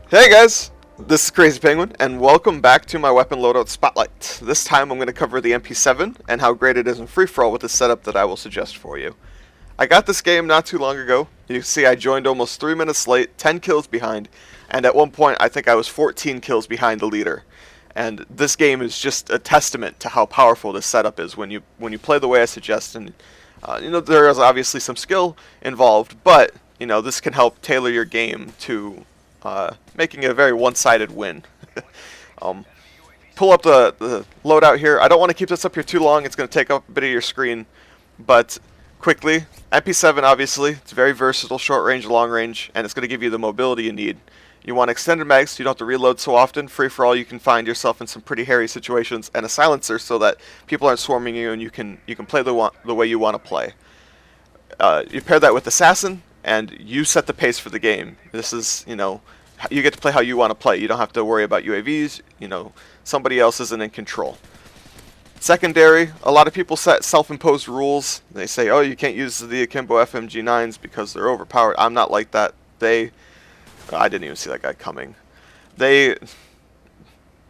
Hey guys, this is Crazy Penguin, and welcome back to my weapon loadout spotlight. This time I'm going to cover the MP7 and how great it is in free-for-all with the setup that I will suggest for you. I got this game not too long ago. You can see I joined almost 3 minutes late, 10 kills behind, and at one point I think I was 14 kills behind the leader. And this game is just a testament to how powerful this setup is when you play the way I suggest. And there is obviously some skill involved, but this can help tailor your game to making it a very one-sided win. Pull up the loadout here. I don't want to keep this up here too long. It's going to take up a bit of your screen. But quickly, MP7 obviously, it's very versatile, short range, long range, and it's going to give you the mobility you need. You want extended mags so you don't have to reload so often. Free for all, you can find yourself in some pretty hairy situations, and a silencer so that people aren't swarming you and you can play the way you want to play. You pair that with assassin, and you set the pace for the game. This is, you get to play how you want to play. You don't have to worry about UAVs. Somebody else isn't in control. Secondary, a lot of people set self-imposed rules. They say, oh, you can't use the Akimbo FMG9s because they're overpowered. I'm not like that. I didn't even see that guy coming. They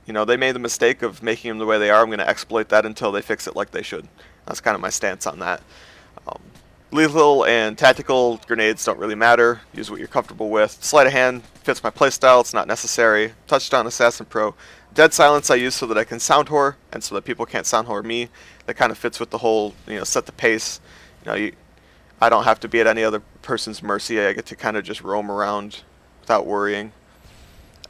made the mistake of making them the way they are. I'm going to exploit that until they fix it like they should. That's kind of my stance on that. Lethal and tactical grenades don't really matter. Use what you're comfortable with. Sleight of hand fits my playstyle. It's not necessary. Touchdown Assassin Pro. Dead silence I use so that I can sound whore and so that people can't sound whore me. That kind of fits with the whole, set the pace. I don't have to be at any other person's mercy. I get to kind of just roam around without worrying.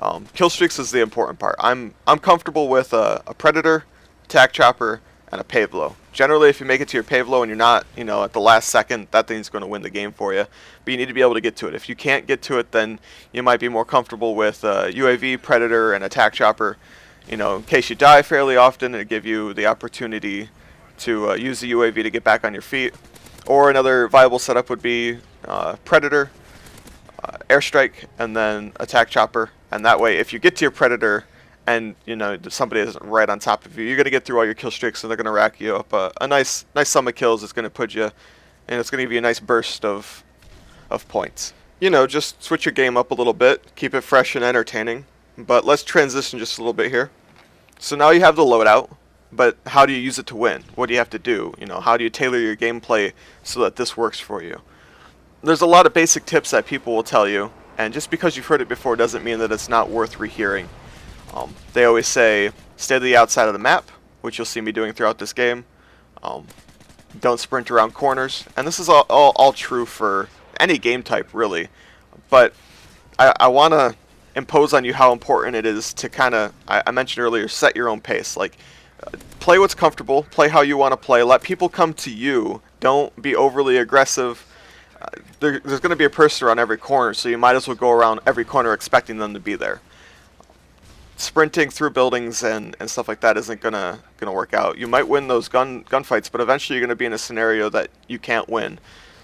Killstreaks is the important part. I'm comfortable with a Predator, Tac Chopper, and a Pavelow. Generally, if you make it to your Pavelow and you're not, at the last second, that thing's going to win the game for you. But you need to be able to get to it. If you can't get to it, then you might be more comfortable with a UAV, Predator, and a Tac Chopper. In case you die fairly often, it'll give you the opportunity to use the UAV to get back on your feet. Or another viable setup would be Predator, airstrike, and then a Tac Chopper. And that way, if you get to your Predator and somebody isn't right on top of you, you're going to get through all your kill streaks and they're going to rack you up a nice sum of kills. It's going to put you, and it's going to give you a nice burst of points. Just switch your game up a little bit, keep it fresh and entertaining. But let's transition just a little bit here. So now you have the loadout, but how do you use it to win? What do you have to do? How do you tailor your gameplay so that this works for you? There's a lot of basic tips that people will tell you, and just because you've heard it before doesn't mean that it's not worth rehearing. They always say, stay to the outside of the map, which you'll see me doing throughout this game. Don't sprint around corners, and this is all true for any game type, really. But I want to impose on you how important it is to kind of, I mentioned earlier, set your own pace. Like, play what's comfortable, play how you want to play, let people come to you. Don't be overly aggressive. There's going to be a person around every corner, so you might as well go around every corner expecting them to be there. Sprinting through buildings and stuff like that isn't gonna work out. You might win those gunfights, but eventually you're gonna be in a scenario that you can't win.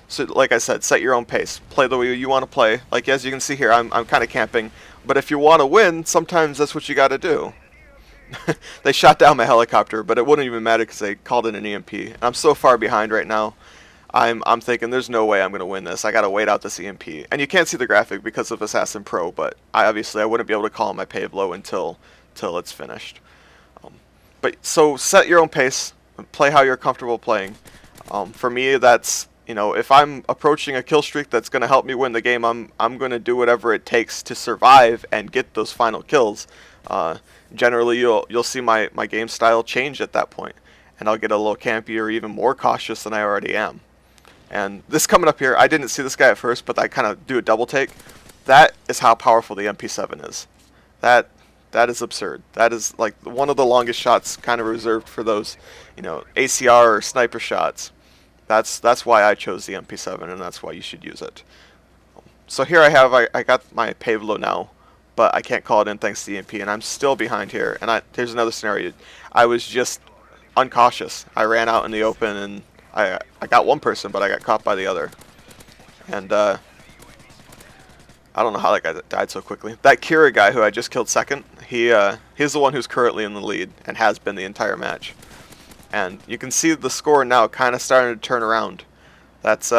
So, like I said, set your own pace. Play the way you want to play. Like as you can see here, I'm kind of camping. But if you want to win, sometimes that's what you got to do. They shot down my helicopter, but it wouldn't even matter because they called it an EMP. And I'm so far behind right now. I'm thinking there's no way I'm going to win this. I got to wait out this EMP. And you can't see the graphic because of Assassin Pro, but I wouldn't be able to call my Pavelow until it's finished. So set your own pace. Play how you're comfortable playing. For me, that's, if I'm approaching a kill streak that's going to help me win the game, I'm going to do whatever it takes to survive and get those final kills. Generally, you'll see my game style change at that point, and I'll get a little campy or even more cautious than I already am. And this coming up here, I didn't see this guy at first, but I kind of do a double take. That is how powerful the MP7 is. That is absurd. That is like one of the longest shots, kind of reserved for those, ACR or sniper shots. That's why I chose the MP7, and that's why you should use it. So here I got my Pavelow now, but I can't call it in thanks to the EMP, and I'm still behind here. And here's another scenario. I was just uncautious. I ran out in the open, and I got one person, but I got caught by the other. And I don't know how that guy died so quickly. That Kira guy who I just killed second, he's the one who's currently in the lead and has been the entire match. And you can see the score now kind of starting to turn around. It's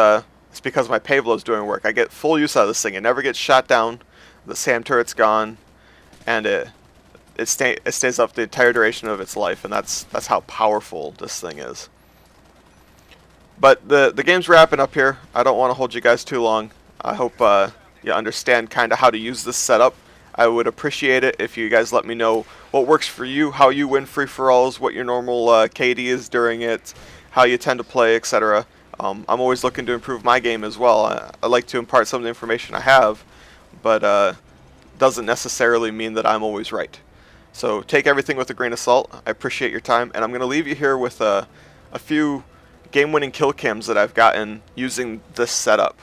because my Pavelow's doing work. I get full use out of this thing. It never gets shot down. the SAM turret's gone, and it stays up the entire duration of its life, and that's how powerful this thing is. But the game's wrapping up here. I don't want to hold you guys too long. I hope you understand kind of how to use this setup. I would appreciate it if you guys let me know what works for you, how you win free-for-alls, what your normal KD is during it, how you tend to play, etc. I'm always looking to improve my game as well. I like to impart some of the information I have, but doesn't necessarily mean that I'm always right. So take everything with a grain of salt. I appreciate your time, and I'm going to leave you here with a few game-winning kill cams that I've gotten using this setup,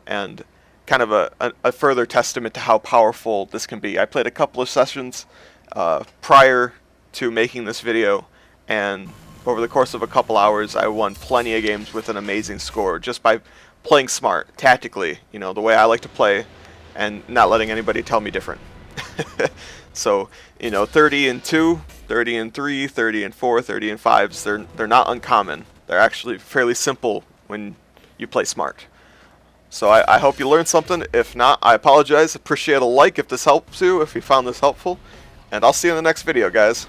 and kind of a further testament to how powerful this can be. I played a couple of sessions prior to making this video, and over the course of a couple hours I won plenty of games with an amazing score just by playing smart, tactically, you know, the way I like to play, and not letting anybody tell me different. So, you know, 30 and 2, 30 and 3, 30 and 4, 30 and 5s, they're not uncommon. They're actually fairly simple when you play smart. So I hope you learned something. If not, I apologize. Appreciate a like if this helps you, if you found this helpful. And I'll see you in the next video, guys.